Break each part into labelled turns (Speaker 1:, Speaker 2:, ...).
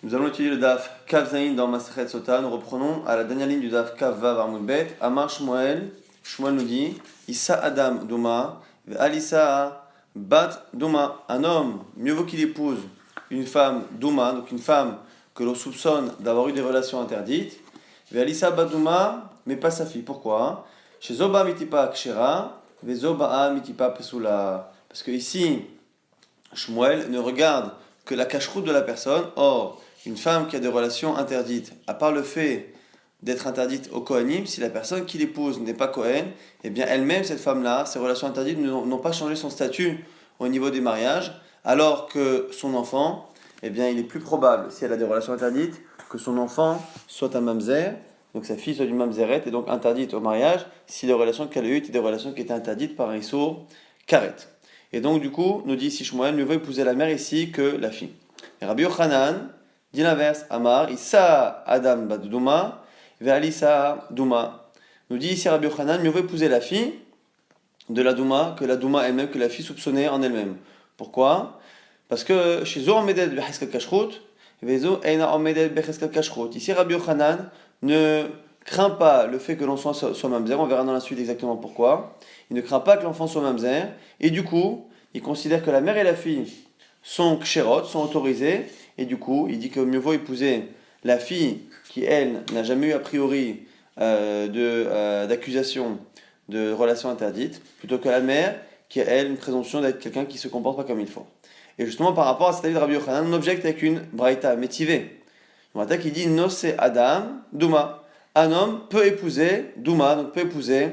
Speaker 1: Nous allons étudier le daf Kav Zain dans Masechet Sota. Nous reprenons à la dernière ligne du daf Kav Vav Amud Bet. Amar Shmuel. Shmuel nous dit Issa Adam Douma, Alissa Bat Douma. Un homme, mieux vaut qu'il épouse une femme Douma, donc une femme que l'on soupçonne d'avoir eu des relations interdites. Alissa Bat Douma, mais pas sa fille. Pourquoi? Chez Zoba Mitipa Akshera, Zoba Mitipa Pesula. Parce que ici, Shmuel ne regarde que la cacheroute de la personne. Or, une femme qui a des relations interdites, à part le fait d'être interdite au Kohanim, si la personne qui l'épouse n'est pas Kohen, eh bien elle-même, cette femme-là, ses relations interdites n'ont pas changé son statut au niveau des mariages, alors que son enfant, eh bien il est plus probable, si elle a des relations interdites, que son enfant soit un mamzer, donc sa fille soit du mamzeret, et donc interdite au mariage, si les relations qu'elle a eues étaient des relations qui étaient interdites par un issour karet. Et donc du coup, nous dit ici Shmuel, mieux vaut épouser la mère ici que la fille. Et Rabbi Yochanan dit l'inverse, Amar, Issa Adam bat Douma, Ve'alissa Douma. Nous dit ici Rabbi Yochanan, mieux vaut épouser la fille de la Douma que la Douma elle-même, que la fille soupçonnée en elle-même. Pourquoi? Parce que chez Zo Omedet Becheskat Kashrut, Vezo Eina Omedet Becheskat Kashrut. Ici Rabbi Yochanan ne craint pas le fait que l'enfant soit mamzer, on verra dans la suite exactement pourquoi. Il ne craint pas que l'enfant soit mamzer, et du coup, il considère que la mère et la fille sont kshérot, sont autorisées, et du coup, il dit que mieux vaut épouser la fille qui, elle, n'a jamais eu a priori d'accusation de relation interdite, plutôt que la mère qui a, elle, une présomption d'être quelqu'un qui se comporte pas comme il faut. Et justement, par rapport à cet avis de Rabbi Yochanan, on objecte avec une braïta métivée. On attaque qui dit Nose Adam Douma. Un homme peut épouser Douma, donc peut épouser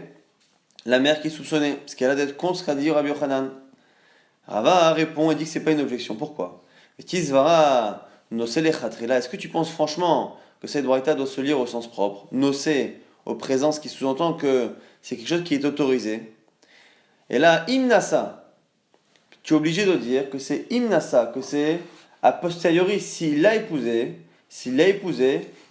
Speaker 1: la mère qui est soupçonnée, parce qu'elle a d'être contre ce qu'a dit Rabbi Yochanan. Rava répond et dit que c'est pas une objection. Pourquoi? Tisvara Nose Lechatria. Est-ce que tu penses franchement que cette braïta doit se lire au sens propre? Nose au présent, ce qui sous-entend que c'est quelque chose qui est autorisé. Et là, Imnasa, tu es obligé de dire que c'est Imnasa, que c'est a posteriori, s'il l'a épousée,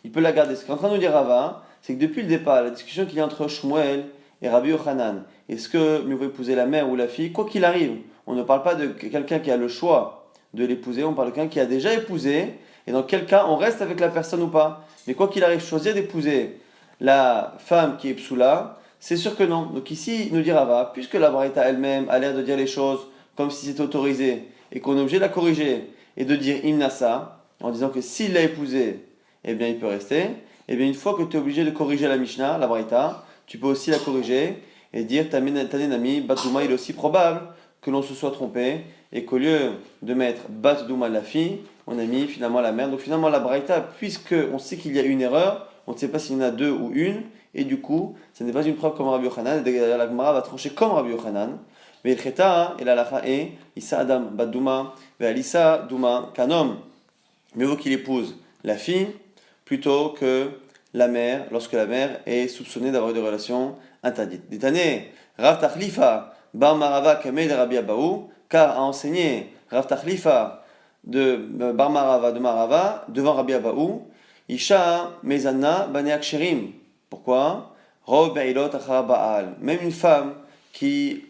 Speaker 1: il peut la garder. Ce qu'est en train de nous dire Rava, c'est que depuis le départ, la discussion qu'il y a entre Shmuel et Rabbi Yochanan, est-ce que mieux vaut épouser la mère ou la fille? Quoi qu'il arrive, on ne parle pas de quelqu'un qui a le choix de l'épouser, on parle de quelqu'un qui a déjà épousé, et dans quel cas on reste avec la personne ou pas. Mais quoi qu'il arrive, choisir d'épouser la femme qui est psoula, c'est sûr que non. Donc ici, nous dit Rava, puisque la Braïta elle-même a l'air de dire les choses comme si c'était autorisé, et qu'on est obligé de la corriger, et de dire imnasa, en disant que s'il l'a épousée, eh bien il peut rester, eh bien une fois que tu es obligé de corriger la Mishnah, la Braïta, tu peux aussi la corriger, et dire Tanenami, Batdouma, il est aussi probable que l'on se soit trompé, et qu'au lieu de mettre Batdouma la fille, on a mis finalement la mère. Donc finalement la Braïta, puisque on sait qu'il y a une erreur, on ne sait pas s'il y en a deux ou une, et du coup, ce n'est pas une preuve comme Rabbi Yochanan, et la Gemara va trancher comme Rabbi Yochanan. Mais il cheta, et la lacha est, Issa Adam Batdouma, et Alissa Douma, qu'un homme, mieux vaut qu'il épouse la fille, plutôt que la mère, lorsque la mère est soupçonnée d'avoir eu des relations interdites. Détané, Rav Tachlifa, Bar Marava Kamei Rabbi Abaou, car a enseigné Rav Tachlifa de Bar Marava de Marava devant Rabbi Abaou, Isha Mezana Bane Aksherim. Pourquoi? Rov Be'ilot Achar Baal. Même une femme qui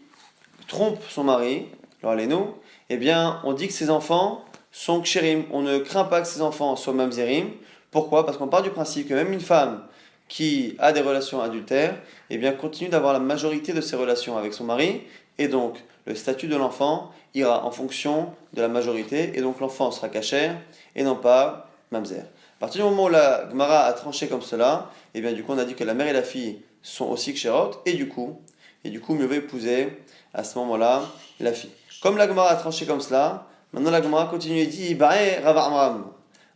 Speaker 1: trompe son mari, alors les nous, eh bien, on dit que ses enfants sont kshérim. On ne craint pas que ses enfants soient mamzerim. Pourquoi? Parce qu'on part du principe que même une femme qui a des relations adultères, eh bien, continue d'avoir la majorité de ses relations avec son mari, et donc le statut de l'enfant ira en fonction de la majorité, et donc l'enfant sera cachère et non pas mamzer. À partir du moment où la Gemara a tranché comme cela, eh bien, du coup, on a dit que la mère et la fille sont aussi kshérot, et du coup, mieux vaut épouser à ce moment-là la fille. Comme la Gemara a tranché comme cela, maintenant la Gemara continue et dit Rav Amram.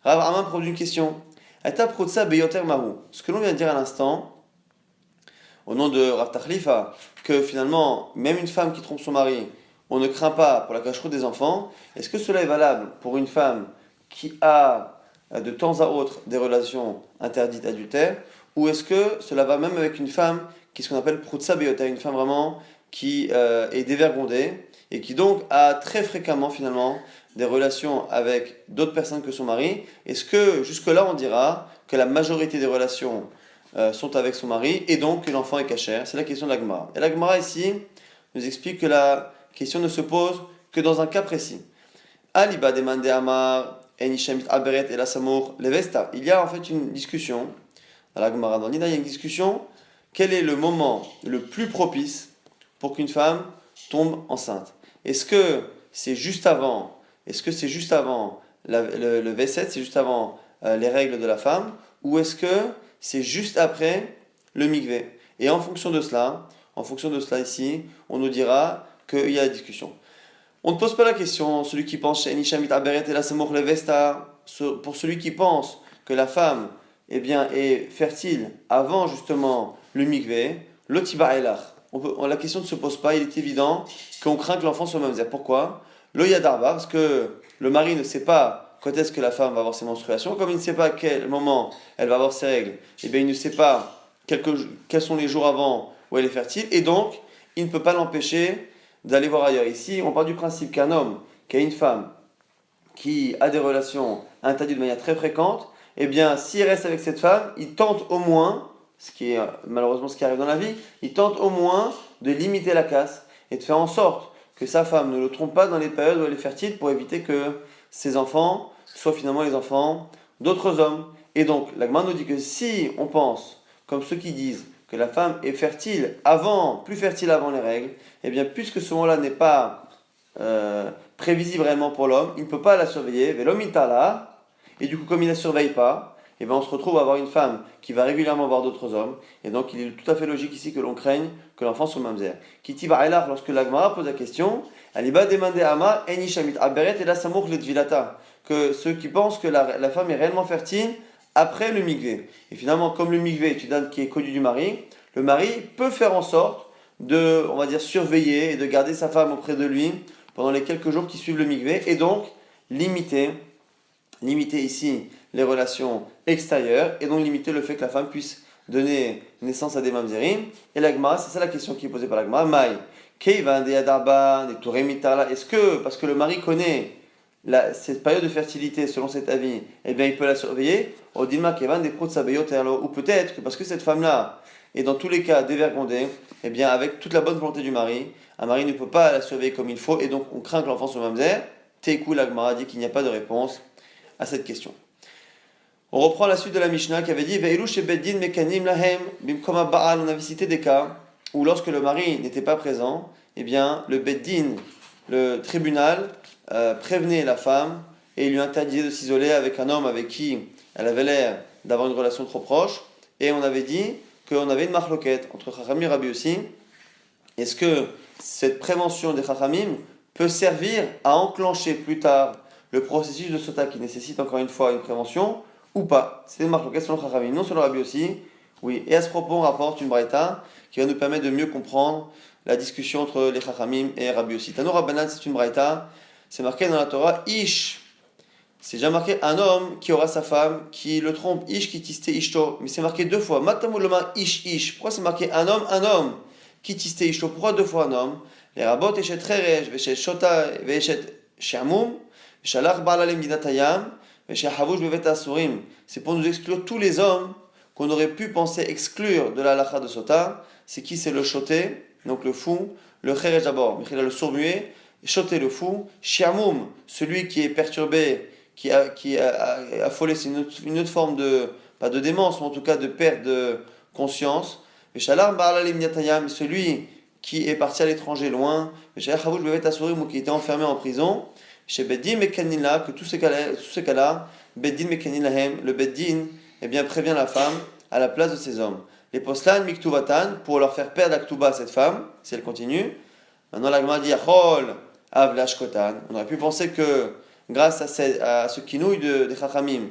Speaker 1: Rav Amram pose une question. Ce que l'on vient de dire à l'instant, au nom de Rav Tachlifa, que finalement, même une femme qui trompe son mari, on ne craint pas pour la cacheroute des enfants, est-ce que cela est valable pour une femme qui a de temps à autre des relations interdites adultères, ou est-ce que cela va même avec une femme qui est ce qu'on appelle Prutsa Beyoter, une femme vraiment qui est dévergondée et qui donc a très fréquemment finalement des relations avec d'autres personnes que son mari? Est-ce que jusque-là on dira que la majorité des relations sont avec son mari et donc que l'enfant est cachère? C'est la question de la Gemara. Et la Gemara ici nous explique que la question ne se pose que dans un cas précis. Aliba demande Amar En Isha Mit'aberet Ela Samour Levesta. Il y a en fait une discussion, dans la Gemara dans Nida, il y a une discussion, quel est le moment le plus propice pour qu'une femme tombe enceinte? Est-ce que c'est juste avant, est-ce que c'est juste avant le V7, c'est juste avant les règles de la femme, ou est-ce que c'est juste après le mikvé? Et en fonction de cela ici, on nous dira qu'il y a la discussion. On ne pose pas la question, celui qui pense chez Enishamit Aberet et la Samour Levesta, pour celui qui pense que la femme est fertile avant justement le mikvé, le tiba elach. La question ne se pose pas, il est évident qu'on craint que l'enfant soit mamzer. Pourquoi? Le yadarba, parce que le mari ne sait pas quand est-ce que la femme va avoir ses menstruations, comme il ne sait pas à quel moment elle va avoir ses règles, il ne sait pas quels sont les jours avant où elle est fertile, et donc il ne peut pas l'empêcher d'aller voir ailleurs. Ici, on part du principe qu'un homme qui a une femme qui a des relations interdites de manière très fréquente, s'il reste avec cette femme, il tente au moins, ce qui est malheureusement ce qui arrive dans la vie, il tente au moins de limiter la casse et de faire en sorte que sa femme ne le trompe pas dans les périodes où elle est fertile pour éviter que ses enfants soient finalement les enfants d'autres hommes. Et donc, la Gemara nous dit que si on pense, comme ceux qui disent, que la femme est plus fertile avant les règles, puisque ce moment-là n'est pas prévisible réellement pour l'homme, il ne peut pas la surveiller, l'homme il là, et du coup comme il ne la surveille pas, on se retrouve à avoir une femme qui va régulièrement voir d'autres hommes, et donc il est tout à fait logique ici que l'on craigne que l'enfant soit mamzer. Kiti ba'elar, lorsque l'Agmara pose la question, elle va demander à Ama, Enishamit Aberet et la Samour Ledvilata, que ceux qui pensent que la femme est réellement fertile après le mikvé. Et finalement, comme le mikvé est une date qui est connue du mari, le mari peut faire en sorte de, on va dire, surveiller et de garder sa femme auprès de lui pendant les quelques jours qui suivent le mikvé, et donc limiter ici les relations extérieures, et donc limiter le fait que la femme puisse donner naissance à des mamzerim. Et l'agma, c'est ça la question qui est posée par l'agma, Maï, Keivan de Yadarban, de Toremitala, est-ce que, parce que le mari connaît cette période de fertilité selon cet avis, il peut la surveiller, ou peut-être que parce que cette femme-là est dans tous les cas dévergondée, avec toute la bonne volonté du mari, un mari ne peut pas la surveiller comme il faut, et donc on craint que l'enfant soit mamzer. Teikou l'agmara dit qu'il n'y a pas de réponse à cette question. On reprend la suite de la Mishnah qui avait dit Ve'ilu shebeddin mekanim lahem bimkoma ba'al. On avait cité des cas où lorsque le mari n'était pas présent, le beddin, le tribunal, prévenait la femme et lui interdisait de s'isoler avec un homme avec qui elle avait l'air d'avoir une relation trop proche. Et on avait dit qu'on avait une marloquette entre Chachamim et Rabbi aussi. Est-ce que cette prévention des Chachamim peut servir à enclencher plus tard le processus de sota qui nécessite encore une fois une prévention ou pas? C'est une marloquette selon Chachamim, non selon Rabbi aussi. Oui, et à ce propos, on rapporte une braïta qui va nous permettre de mieux comprendre la discussion entre les Chachamim et Rabbi aussi. Tano Rabbanan, c'est une braïta, c'est marqué dans la Torah, Ish. C'est déjà marqué un homme qui aura sa femme, qui le trompe, Ish qui tiste Ishto. Mais c'est marqué deux fois. Matamuloma Ish Ish. Pourquoi c'est marqué un homme qui tiste Ishto? Pourquoi deux fois un homme? Les rabot Eshet Cherej, Veshet Shota, Veshet Shamum, Veshalach Balalem Dinatayam, Veshet Havush Bevet Asurim. C'est pour nous exclure tous les hommes qu'on aurait pu penser exclure de la halacha de Sota. C'est qui? C'est le Shoté, donc le fou, le Cherej d'abord, Michila le sourd-muet, Shoté le fou, Shamum, celui qui est perturbé, qui a affolé, c'est une autre forme de, pas de démence, mais en tout cas de perte de conscience. Celui qui est parti à l'étranger loin, ou qui était enfermé en prison, chez Beddin Mekanila, que tous ces cas-là, Beddin Mekanilahem, le Beddin, prévient la femme à la place de ces hommes. Les poslan miktuvatan, pour leur faire perdre la ktuba à cette femme, si elle continue. Maintenant la Gemara dit Achol avlash kotan. On aurait pu penser que grâce à ce kinouille des Chachamim,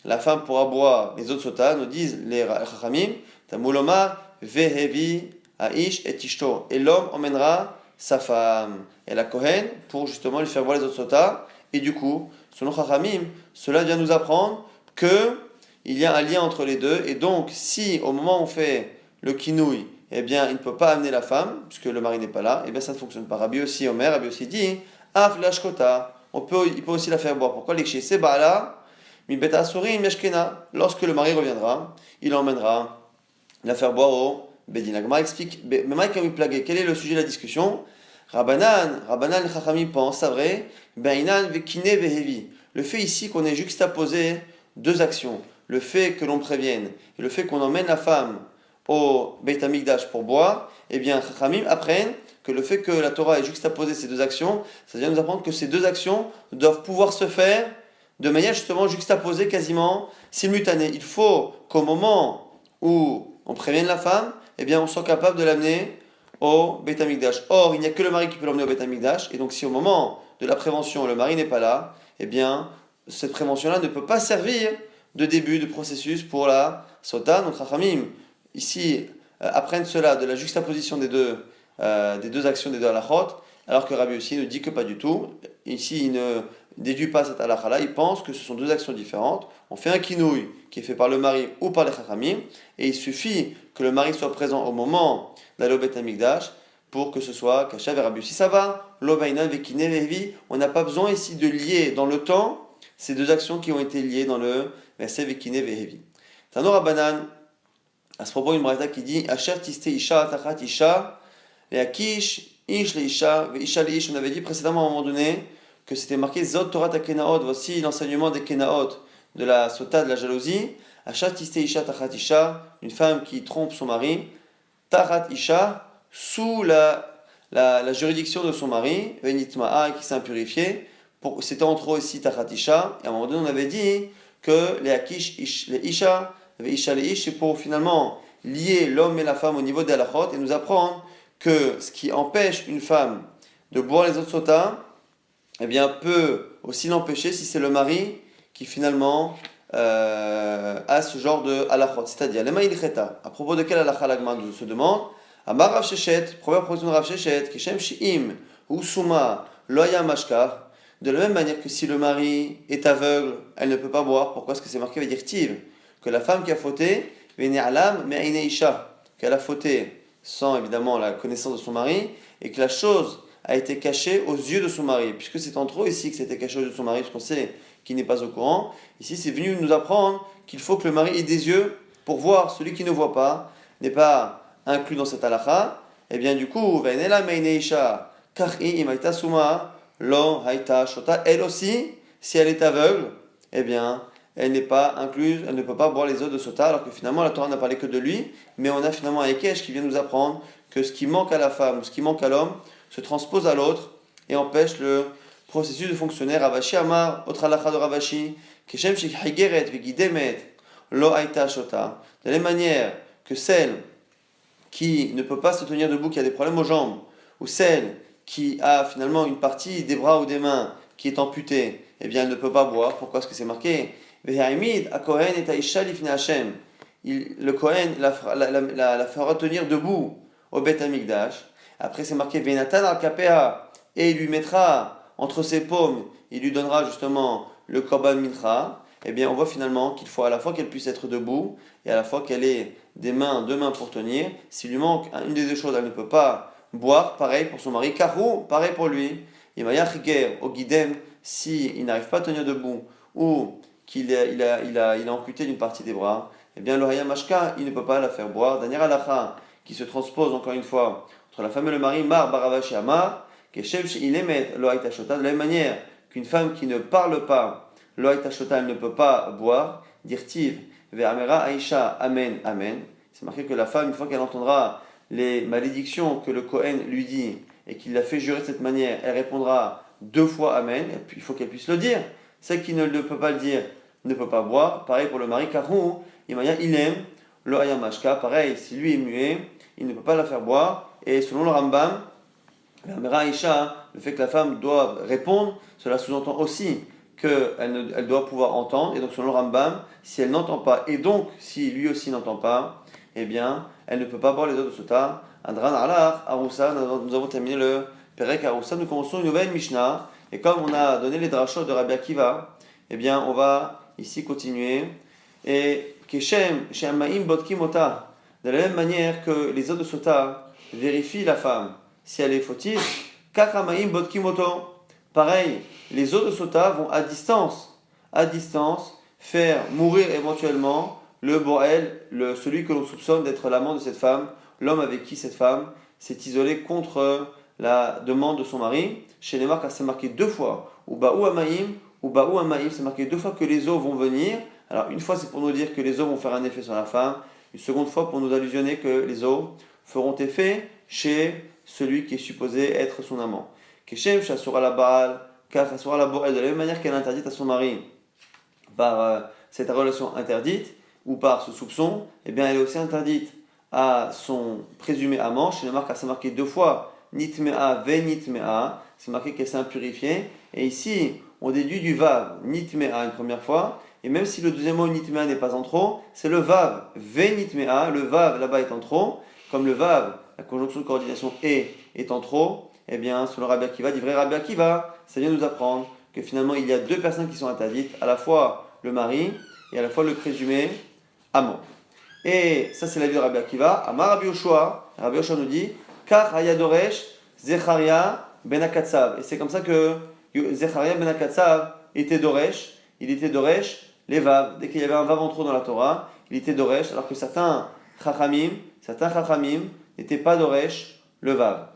Speaker 1: la femme pourra boire les autres sotas, nous disent les Chachamim, Tamuloma vehevi aish et ishto. Et l'homme emmènera sa femme et la Kohen pour justement lui faire boire les autres sotas. Et du coup, selon Chachamim, cela vient nous apprendre que il y a un lien entre les deux. Et donc, si au moment où on fait le kinouille, il ne peut pas amener la femme, puisque le mari n'est pas là, ça ne fonctionne pas. Rabbi aussi dit, Aflash kota. Il peut aussi la faire boire. Pourquoi? Lorsque le mari reviendra, il emmènera la faire boire au Bedin. La Gemara explique, quel est le sujet de la discussion? Rabbanan, les Chachamim pensent, c'est vrai, Beinan vekine vehevi. le fait ici qu'on ait juxtaposé deux actions, le fait que l'on prévienne et le fait qu'on emmène la femme au Beit HaMikdash pour boire, eh bien, Chachamim apprennent que le fait que la Torah ait juxtaposé ces deux actions, ça vient nous apprendre que ces deux actions doivent pouvoir se faire de manière justement juxtaposée, quasiment simultanée. Il faut qu'au moment où on prévienne la femme, eh bien, on soit capable de l'amener au Beit HaMikdash. Or, il n'y a que le mari qui peut l'emmener au Beit HaMikdash, et donc si au moment de la prévention, le mari n'est pas là, eh bien, cette prévention-là ne peut pas servir de début de processus pour la sota. Donc, Chachamim, ici, apprennent cela de la juxtaposition des deux actions, des deux halachot, alors que Rabbi aussi ne dit que pas du tout. Ici, il ne déduit pas cette halakha-là, il pense que ce sont deux actions différentes. On fait un kinouï qui est fait par le mari ou par les chachamim, et il suffit que le mari soit présent au moment d'aller au Beit HaMikdash pour que ce soit kasha vers Rabbi aussi. Ça va, l'obaïna vekine vevi, on n'a pas besoin ici de lier dans le temps ces deux actions qui ont été liées dans le verset vekine vevi. Tanor Abanan, à ce propos, une braïta qui dit Asher tiste isha tachat isha, le akish, ish le isha, ve isha le ish. On avait dit précédemment à un moment donné que c'était marqué Zot Torah Kenaot, voici l'enseignement des Kenaot, de la sota, de la jalousie. Asher tiste isha tachat isha, une femme qui trompe son mari, tachat isha, sous la juridiction de son mari, venitma'a, qui s'est impurifié. C'était en trop aussi tachat isha, et à un moment donné, on avait dit que les akish, les isha, c'est pour finalement lier l'homme et la femme au niveau des halachot et nous apprendre que ce qui empêche une femme de boire les autres sotas, eh bien, peut aussi l'empêcher si c'est le mari qui finalement a ce genre de halachot. C'est-à-dire, les maïlcheta, à propos de quel halakha l'agma se demande, Amar Rav Sheshet, première proposition de Rav Sheshet, Kishem Shi'im, ou Suma, Loya Mashkar, de la même manière que si le mari est aveugle, elle ne peut pas boire. Pourquoi est-ce que c'est marqué avec dire que la femme qui a fauté, qu'elle a fauté sans évidemment la connaissance de son mari, et que la chose a été cachée aux yeux de son mari. Puisque c'est en trop ici que c'était caché aux yeux de son mari, parce qu'on sait qu'il n'est pas au courant. Ici, c'est venu nous apprendre qu'il faut que le mari ait des yeux pour voir. Celui qui ne voit pas n'est pas inclus dans cette halakha. Et bien du coup, elle aussi, si elle est aveugle, eh bien, elle n'est pas incluse, elle ne peut pas boire les eaux de sota, alors que finalement la Torah n'a parlé que de lui, mais on a finalement un Ekesh qui vient nous apprendre que ce qui manque à la femme ou ce qui manque à l'homme se transpose à l'autre et empêche le processus de fonctionner. Ravashi Amar, autre halakha de Ravashi, Keshem Shechigeret Vegidemet Lo Aita Shota, de la même manière que celle qui ne peut pas se tenir debout, qui a des problèmes aux jambes, ou celle qui a finalement une partie des bras ou des mains qui est amputée, eh bien elle ne peut pas boire. Pourquoi est-ce que c'est marqué le Kohen la fera tenir debout au Beit HaMikdash. Après c'est marqué Venatan al-Kapea, et il lui mettra entre ses paumes, il lui donnera justement le Korban Mincha. Eh bien on voit finalement qu'il faut à la fois qu'elle puisse être debout et à la fois qu'elle ait deux mains pour tenir. S'il lui manque une des deux choses, elle ne peut pas boire. Pareil pour son mari. Karou, pareil pour lui. Imaya Chiger au Guidem, s'il n'arrive pas à tenir debout ou qu'il a amputé d'une partie des bras, eh bien le Hayam Mashka, il ne peut pas la faire boire. Dernière halakha qui se transpose encore une fois entre la femme et le mari, Mar Baravashi Amar, Keshem Shi'ilemet Lo Haïta Shota, de la même manière qu'une femme qui ne parle pas, Lo Haïta Shota, elle ne peut pas boire, Dirtiv, Ve'amera Aisha, Amen, Amen. C'est marqué que la femme, une fois qu'elle entendra les malédictions que le Kohen lui dit et qu'il l'a fait jurer de cette manière, elle répondra 2 fois Amen, et puis il faut qu'elle puisse le dire. Celle qui ne peut pas le dire ne peut pas boire. Pareil pour le mari, Karou, il aime le Hayamashka. Pareil, si lui est muet, il ne peut pas la faire boire. Et selon le Rambam, le fait que la femme doit répondre, cela sous-entend aussi qu'elle doit pouvoir entendre. Et donc selon le Rambam, si elle n'entend pas, et donc si lui aussi n'entend pas, eh bien, elle ne peut pas boire les eaux de Sota. Adran Alach, Aroussa, nous avons terminé le Perek Aroussa. Nous commençons une nouvelle Mishnah. Et comme on a donné les drachot de Rabbi Akiva, eh bien, on va ici continuer. Et Keshem, Shemaim Bodkim Ota, de la même manière que les eaux de Sota vérifient la femme si elle est fautive, Kakramaim Bodkim Oto. Pareil, les eaux de Sota vont à distance, faire mourir éventuellement le Boel, celui que l'on soupçonne d'être l'amant de cette femme, l'homme avec qui cette femme s'est isolée contre la demande de son mari. Chez les marques, c'est marqué 2 fois, ou Baou Amaim, ou Baou Amaïf, c'est marqué deux fois que les eaux vont venir. Alors une fois c'est pour nous dire que les eaux vont faire un effet sur la femme, une seconde fois pour nous allusionner que les eaux feront effet chez celui qui est supposé être son amant. Keshem Shasura la Baal, Kaf Asura la Boel, de la même manière qu'elle est interdite à son mari par cette relation interdite ou par ce soupçon, eh bien elle est aussi interdite à son présumé amant. Chez les marques, c'est marqué deux fois Nitmea ve Nitmea, c'est marqué qu'elle s'est impurifiée. Et ici, on déduit du Vav Nitmea une première fois. Et même si le deuxième mot Nitmea n'est pas en trop, c'est le Vav ve Nitmea. Le Vav là-bas est en trop. Comme le Vav, la conjonction de coordination est en trop, eh bien, selon Rabbi Akiva, dit vrai Rabbi Akiva, ça vient nous apprendre que finalement il y a deux personnes qui sont interdites, à la fois le mari et à la fois le présumé amant. Et ça, c'est l'avis de Rabbi Akiva. Amar Rabbi Yoshua nous dit Kach Hayadoresh Zecharia ben Akatsav. Et c'est comme ça que Zecharia ben Akatsav était Doresh. Il était Doresh les Vav. Dès qu'il y avait un Vav en trop dans la Torah, il était Doresh, alors que certains Chachamim n'étaient pas Doresh le Vav.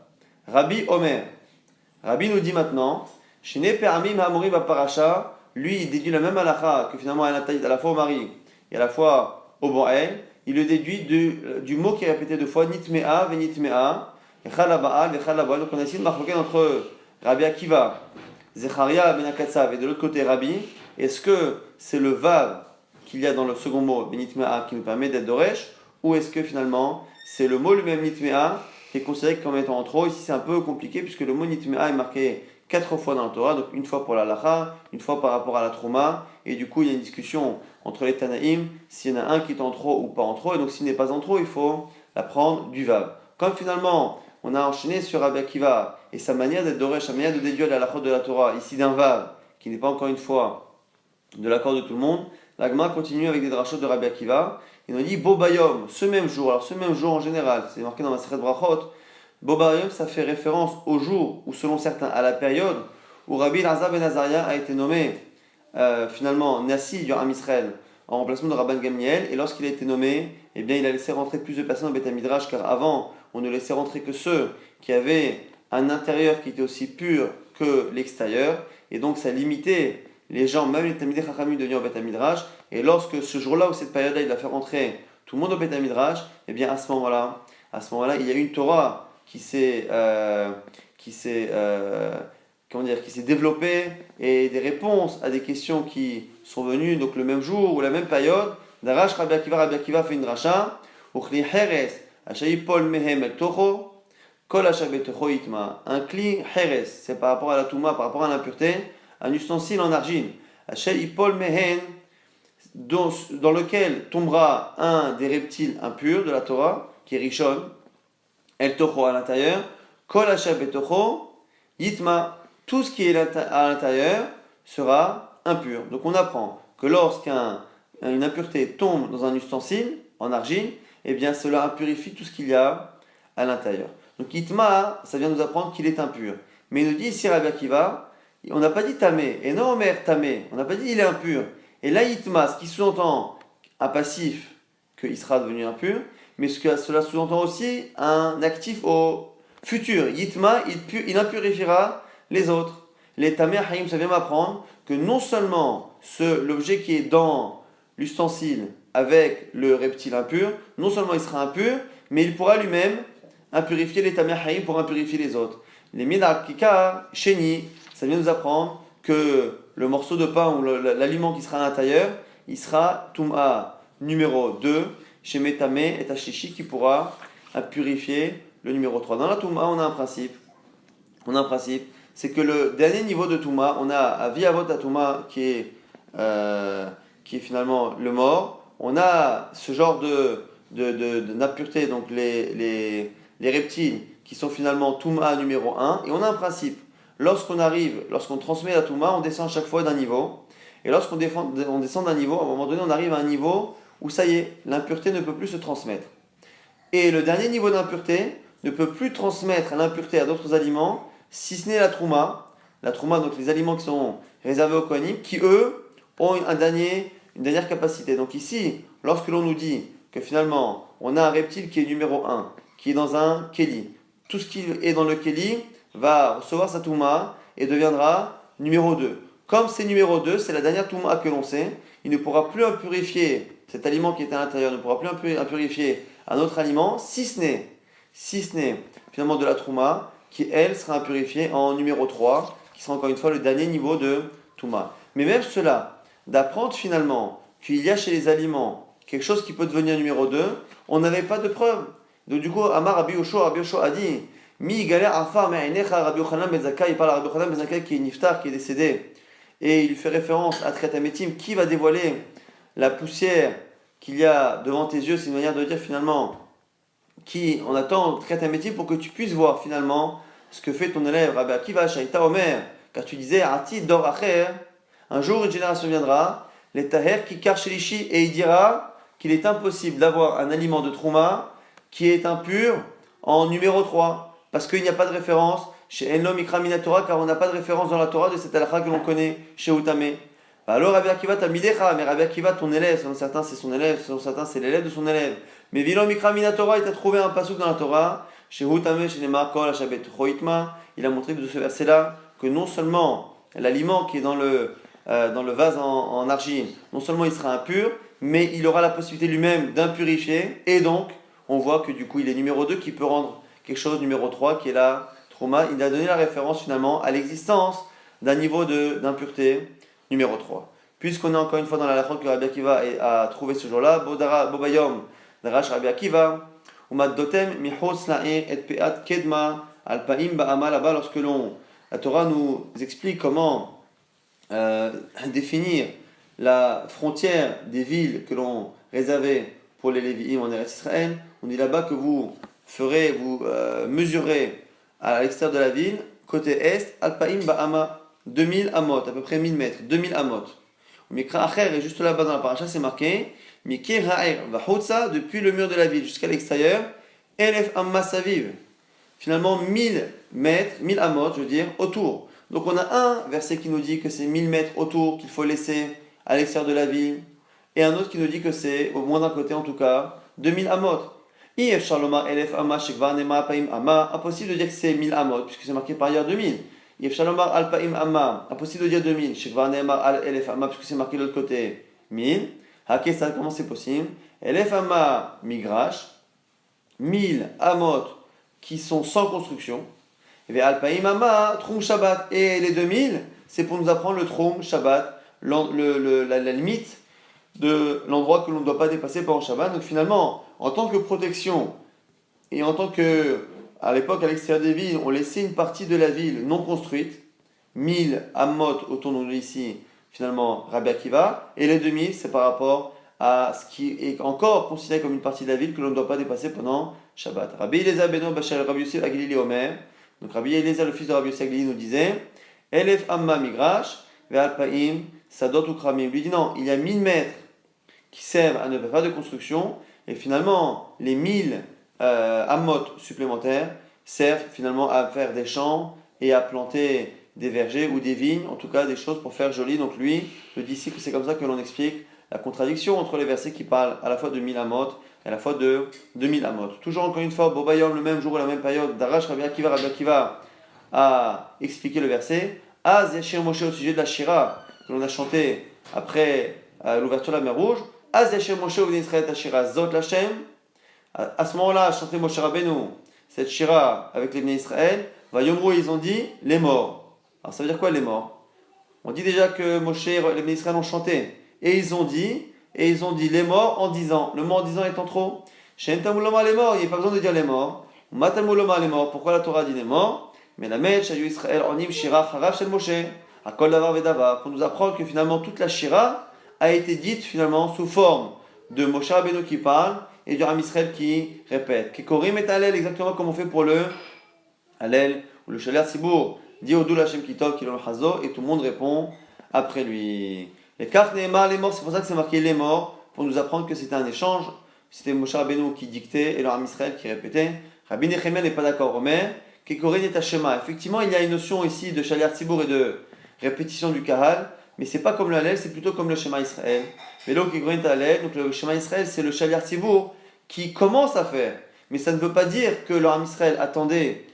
Speaker 1: Rabbi Omer. Rabbi nous dit maintenant Shene Pe'amim Ha'amori Ba'parasha. Lui, il déduit la même halakha que finalement elle a à la fois au mari et à la fois au Bo'el. Il le déduit du mot qui est répété deux fois, Nitmea, Venitmea, Echalaba'al, Echalaba'al. Donc on a ici une marque entre Rabbi Akiva, Zecharia, Ben Akatsav, et de l'autre côté Rabbi. Est-ce que c'est le Vav qu'il y a dans le second mot, Venitmea, qui nous permet d'être Doresh, ou est-ce que finalement c'est le mot lui-même Nitmea qui est considéré comme étant en trop? Ici c'est un peu compliqué puisque le mot Nitmea est marqué 4 fois dans la Torah, donc une fois pour la Lacha, une fois par rapport à la Trouma, et du coup il y a une discussion entre les Tanaïm, s'il y en a un qui est en trop ou pas en trop, et donc s'il n'est pas en trop, il faut la prendre du Vav. Comme finalement on a enchaîné sur Rabbi Akiva et sa manière d'être Doresh, sa manière de déduire la Lacha de la Torah, ici d'un Vav, qui n'est pas encore une fois de l'accord de tout le monde, la Gemara continue avec des drachot de Rabbi Akiva, et on dit Bobayom, ce même jour, alors ce même jour en général, c'est marqué dans ma Masechet Brachot, Bobayom, ça fait référence au jour, ou selon certains, à la période où Rabbi Elazar ben Azariah a été nommé finalement Nassi du Ham Israël en remplacement de Rabban Gamliel, et lorsqu'il a été nommé, eh bien, il a laissé rentrer plus de personnes au Beth Midrash, car avant, on ne laissait rentrer que ceux qui avaient un intérieur qui était aussi pur que l'extérieur, et donc ça limitait les gens, même les Talmidei Chachamim, de venir au Beth Midrash, et lorsque ce jour-là ou cette période-là, il a fait rentrer tout le monde au Beth Midrash, eh bien, à ce moment-là, il y a une Torah qui s'est développée et des réponses à des questions qui sont venues donc le même jour ou la même période. Darash Rabbi Akiva fait une dracha. Uchli Heres, Ashayipol Mehem El Toho, Kol Ashabetocho Itma. Un cli Heres, c'est par rapport à la Touma, par rapport à l'impureté, un ustensile en argile. Ashayipol Mehem, dans lequel tombera un des reptiles impurs de la Torah, qui est Rishon, El Toho à l'intérieur, Kol Hashem Betocho, Yitma, tout ce qui est à l'intérieur sera impur. Donc on apprend que lorsqu'une impureté tombe dans un ustensile en argile, eh bien cela purifie tout ce qu'il y a à l'intérieur. Donc Yitma, ça vient nous apprendre qu'il est impur. Mais il nous dit ici Rabbi Akiva, on n'a pas dit Tamé, et non Omer Tamé, on n'a pas dit il est impur. Et là Yitma, ce qui sous-entend un passif qu'il sera devenu impur, mais ce que cela sous-entend aussi un actif au futur. Yitma, il impurifiera les autres. Les Tameh Haïm, ça vient m'apprendre que non seulement l'objet qui est dans l'ustensile avec le reptile impur, non seulement il sera impur, mais il pourra lui-même impurifier les Tameh Haïm pour impurifier les autres. Les Midakika, Sheni, ça vient nous apprendre que le morceau de pain ou l'aliment qui sera à l'intérieur, il sera Touma numéro 2, chez Metame et Tashishi qui pourra purifier le numéro 3. Dans la Touma, on a un principe. C'est que le dernier niveau de Touma, on a à Viavot à Touma qui est finalement le mort. On a ce genre d'impureté, donc les reptiles qui sont finalement Touma numéro 1. Et on a un principe. Lorsqu'on transmet la Touma, on descend à chaque fois d'un niveau. Et lorsqu'on descend d'un niveau, à un moment donné, on arrive à un niveau où ça y est, l'impureté ne peut plus se transmettre. Et le dernier niveau d'impureté ne peut plus transmettre l'impureté à d'autres aliments, si ce n'est la trouma, donc les aliments qui sont réservés aux kohanim, qui eux ont une dernière capacité. Donc ici, lorsque l'on nous dit que finalement on a un reptile qui est numéro 1, qui est dans un keli, tout ce qui est dans le keli va recevoir sa touma et deviendra numéro 2. Comme c'est numéro 2, c'est la dernière Touma que l'on sait, il ne pourra plus impurifier, cet aliment qui est à l'intérieur ne pourra plus impurifier un autre aliment, si ce n'est finalement de la Trouma, qui elle sera impurifiée en numéro 3, qui sera encore une fois le dernier niveau de Touma. Mais même cela, d'apprendre finalement qu'il y a chez les aliments quelque chose qui peut devenir numéro 2, on n'avait pas de preuve. Donc du coup, Amar Rabbi Yoshua a dit, Mi galère afar me'ainecha Rabbi Yochanan ben Zakkai, il parle à Rabbi Yochanan ben Zakkai qui est niftar, qui est décédé, et il fait référence à Tchet HaMetim, qui va dévoiler la poussière qu'il y a devant tes yeux. C'est une manière de dire finalement, on attend Tchet HaMetim pour que tu puisses voir finalement ce que fait ton élève Rabbi Akiva, Shaita Omer, car tu disais, Ati Dor Acher, un jour une génération viendra, les Taher qui Karchelishi, et il dira qu'il est impossible d'avoir un aliment de Trouma qui est impur en numéro 3, parce qu'il n'y a pas de référence chez Enlo Mikra Minatora, car on n'a pas de référence dans la Torah de cette halakha que l'on connaît chez Utame. Alors Rabbi Akiva Talmidecha, mais Rabbi Akiva ton élève, selon certains c'est son élève, selon certains c'est l'élève de son élève. Mais Vilo Mikra Minatora, il t'a trouvé un pasuk dans la Torah, chez Utame, chez Nemar Kol Hashabet Choitma, il a montré de ce verset-là que non seulement l'aliment qui est dans le vase en argile, non seulement il sera impur, mais il aura la possibilité lui-même d'impurifier, et donc on voit que du coup il est numéro 2 qui peut rendre quelque chose numéro 3 qui est la Trouma. Il a donné la référence finalement à l'existence d'un niveau d'impureté numéro 3. Puisqu'on est encore une fois dans la halakha que Rabbi Akiva a trouvé ce jour-là, Bobayom, Darash Rabbi Akiva, Umad Dotem, Mihos La'ir et Peat Kedma, Alpaim Ba'ama, là-bas, lorsque la Torah nous explique comment définir la frontière des villes que l'on réservait pour les Lévi'im en Eretz Israël, on dit là-bas que vous mesurez à l'extérieur de la ville, côté est, Alpaim Ba'ama, 2000 amot, à peu près 1000 mètres, 2000 amot. Mikra Acher, et juste là-bas dans la paracha, c'est marqué, Mikir Ha'er Vahotsa, depuis le mur de la ville jusqu'à l'extérieur, Elef Amma Saviv. Finalement, 1000 mètres, 1000 amot, je veux dire, autour. Donc on a un verset qui nous dit que c'est 1000 mètres autour qu'il faut laisser à l'extérieur de la ville, et un autre qui nous dit que c'est, au moins d'un côté en tout cas, 2000 amot. Impossible de dire que c'est 1000 amot, puisque c'est marqué par ailleurs 2000. Impossible de dire 2000, puisque c'est marqué de l'autre côté 1000. Comment c'est possible? Elef amma migrash, 1000 amot qui sont sans construction. Et alpaim amma trum shabbat. Et les 2000, c'est pour nous apprendre le trum shabbat, la limite de l'endroit que l'on ne doit pas dépasser pendant Shabbat. Donc finalement, en tant que protection, et en tant que, à l'époque, à l'extérieur des villes, on laissait une partie de la ville non construite, 1000 amot autour de nous ici, finalement, Rabbi Akiva, et les 2000, c'est par rapport à ce qui est encore considéré comme une partie de la ville que l'on ne doit pas dépasser pendant Shabbat. Rabbi Eliezer beno Bachar Rabbi Yossi Aglili Omer, donc Rabbi Eliezer, le fils de Rabbi Yossi Aglili, nous disait, Elef amma migrash, ve'alpaim, sadot ukramim. Lui dit non, il y a 1000 mètres qui servent à ne pas faire de construction, et finalement, les 1000 amot supplémentaires servent finalement à faire des champs et à planter des vergers ou des vignes, en tout cas des choses pour faire joli. Donc lui, le disciple, c'est comme ça que l'on explique la contradiction entre les versets qui parlent à la fois de 1000 amot et à la fois de 2000 amot. Toujours encore une fois, Bobayom, le même jour ou la même période, Darash Rabbi Akiva a expliqué le verset. Az Yashir Moshe au sujet de la Shira que l'on a chanté après l'ouverture de la mer Rouge. Az Yashir Moshe au Israël Shira Zot Lachem. À ce moment-là, a chanté Moshe Rabbeinu cette Shira avec les Bnei Israël. Vayomru, ils ont dit les morts. Alors ça veut dire quoi les morts? On dit déjà que Moshe, les Bnei Israël ont chanté. Et ils ont dit les morts en disant. Le mot en disant étant trop. Shen Tamuloma les morts, il n'y a pas besoin de dire les morts. Matamuloma les morts. Pourquoi la Torah dit les morts? Mais la Mèche, Shayu Israël, Onim Shira Harav Shel Moshe. Akol Davar Vedavar. Pour nous apprendre que finalement toute la Shira a été dite finalement sous forme de Moshe Rabbeinu qui parle et du Ram Israël qui répète. Kekorim et Hallel, exactement comme on fait pour le Hallel ou le Shaler Sibour. Dit Odul Hashem Kitov Kilon Hazo et tout le monde répond après lui. Les cartes Nehemar, les morts, c'est pour ça que c'est marqué les morts, pour nous apprendre que c'était un échange. C'était Moshe Rabbeinu qui dictait et le Ram Israël qui répétait. Rabbi Nechemia n'est pas d'accord, Omer. Kekorin et Hashema. Effectivement, il y a une notion ici de Shaler Sibour et de répétition du Kahal. Mais c'est pas comme le Hallel, c'est plutôt comme le Shema Israël. Mais donc, le Shema Israël, c'est le Shaliar Tzibour qui commence à faire. Mais ça ne veut pas dire que le Ham Israël attendait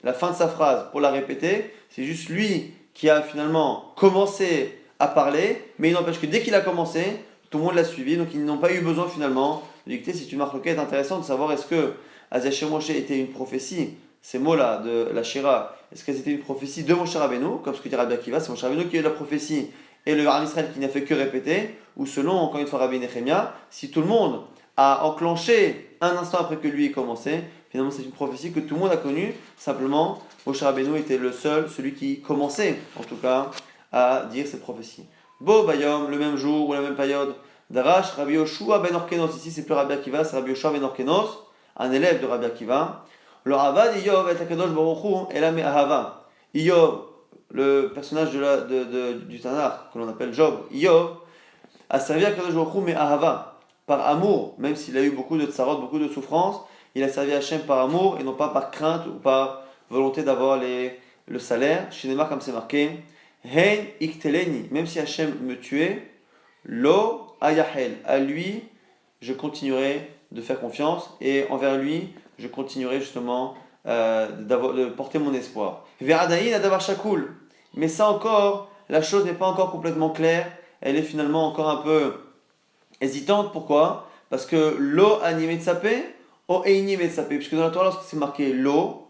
Speaker 1: la fin de sa phrase pour la répéter. C'est juste lui qui a finalement commencé à parler, mais il n'empêche que dès qu'il a commencé, tout le monde l'a suivi, donc ils n'ont pas eu besoin finalement de dicter. C'est une marque intéressante de savoir est-ce que Azashir Moshe était une prophétie, ces mots-là de la Shira, est-ce qu'elles étaient une prophétie de Moshe Rabbeinu, comme ce que dit Rabbi Akiva, c'est Moshe Rabbeinu qui a eu la prophétie et le Ham Israël qui n'a fait que répéter, ou selon, encore une fois, Rabbi Nehemia, si tout le monde a enclenché un instant après que lui ait commencé, finalement c'est une prophétie que tout le monde a connue, simplement Moshe Rabbeinu était le seul, celui qui commençait en tout cas à dire cette prophétie. Bo Bayom, le même jour ou la même période, Darash, Rabbi Yoshua ben Orkenos, ici c'est plus Rabbi Akiva, c'est Rabbi Yoshua ben Orkenos, un élève de Rabbi Akiva. Le Avad Iyov et Akadosh Baruch Hu Elam Ahava. Iyov, le personnage du Tanakh que l'on appelle Job, Iyov, a servi à Akadosh Baruch Hu mais Ahava, par amour, même s'il a eu beaucoup de tsarot, beaucoup de souffrances, il a servi à Hachem par amour et non pas par crainte ou par volonté d'avoir le salaire. Chez Neymar, comme c'est marqué, Hein ikteleni, même si Hachem me tuait, Lo ayahel, à lui je continuerai de faire confiance et envers lui je continuerai justement de porter mon espoir. Veradaïn adavar shakul, mais ça encore, la chose n'est pas encore complètement claire, elle est finalement encore un peu hésitante. Pourquoi? Parce que lo animé sapé, o eini sapé, puisque dans la Torah lorsque c'est marqué lo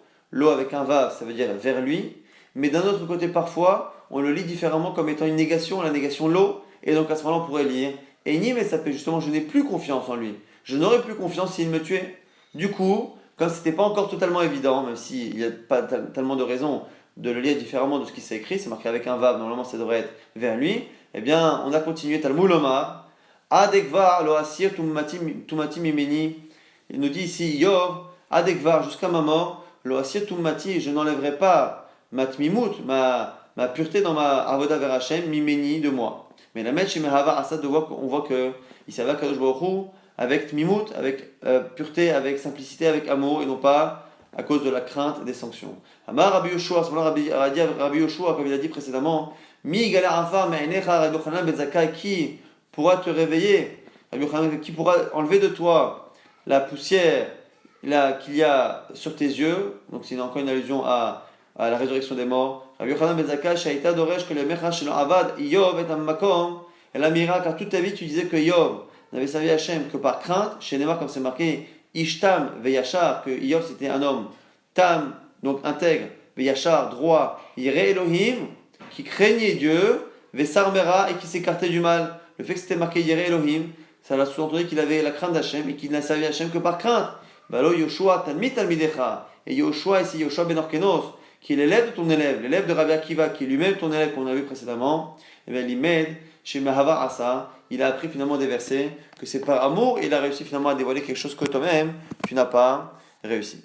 Speaker 1: avec un vav, ça veut dire vers lui, mais d'un autre côté parfois on le lit différemment comme étant une négation, la négation lo, et donc à ce moment-là on pourrait lire eini sapé, justement je n'ai plus confiance en lui, je n'aurais plus confiance s'il me tuait. Du coup, comme c'était pas encore totalement évident, même s'il n'y a pas tellement de raisons de le lire différemment de ce qui s'est écrit, c'est marqué avec un vav, normalement ça devrait être vers lui, eh bien on a continué Talmud Omar, Adekvar lo asir tumati mimeni. Il nous dit ici, Yov, Adekvar, jusqu'à ma mort, lo asir tumati, je n'enlèverai pas ma tmimut, ma pureté dans ma avoda vers Hashem, mimeni, de moi. Mais la metche mehava asad, on voit que il s'avère à Kadosh Baruch Hu avec tmimut, avec pureté, avec simplicité, avec amour, et non pas à cause de la crainte des sanctions. Amar Rabbi Yoshua, à ce moment-là, Rabbi Yoshua, comme il a dit précédemment, Mi gala afar me'enecha Rabbi Yochanan ben Zakkai, qui pourra te réveiller, Rabbi Yochanan, qui pourra enlever de toi la poussière qu'il y a sur tes yeux. Donc c'est encore une allusion à la résurrection des morts. Rabbi Yochanan ben Zakkai, Shaita Doresh, que le Mecha Shelo Avad, Yov et Ammakom, et la mira, car toute ta vie tu disais que Yov n'avait servi Hachem que par crainte. Chez Neymar, comme c'est marqué, Ishtam veyachar, que Yov c'était un homme tam, donc intègre, veyachar, droit, Yireh Elohim, qui craignait Dieu, Vesarmera, et qui s'écartait du mal. Le fait que c'était marqué Yireh Elohim, ça l'a sous-entendu qu'il avait la crainte d'Hachem et qu'il n'a servi Hachem que par crainte. Balo Yoshua Talmid Talmidecha, et Yoshua ici, Yoshua ben Orkenos, qui est l'élève de ton élève, l'élève de Rabbi Akiva, qui est lui-même ton élève qu'on a vu précédemment, et bien l'Imed, chez Mahava Asa, il a appris finalement des versets, que c'est par amour, et il a réussi finalement à dévoiler quelque chose que toi-même, tu n'as pas réussi.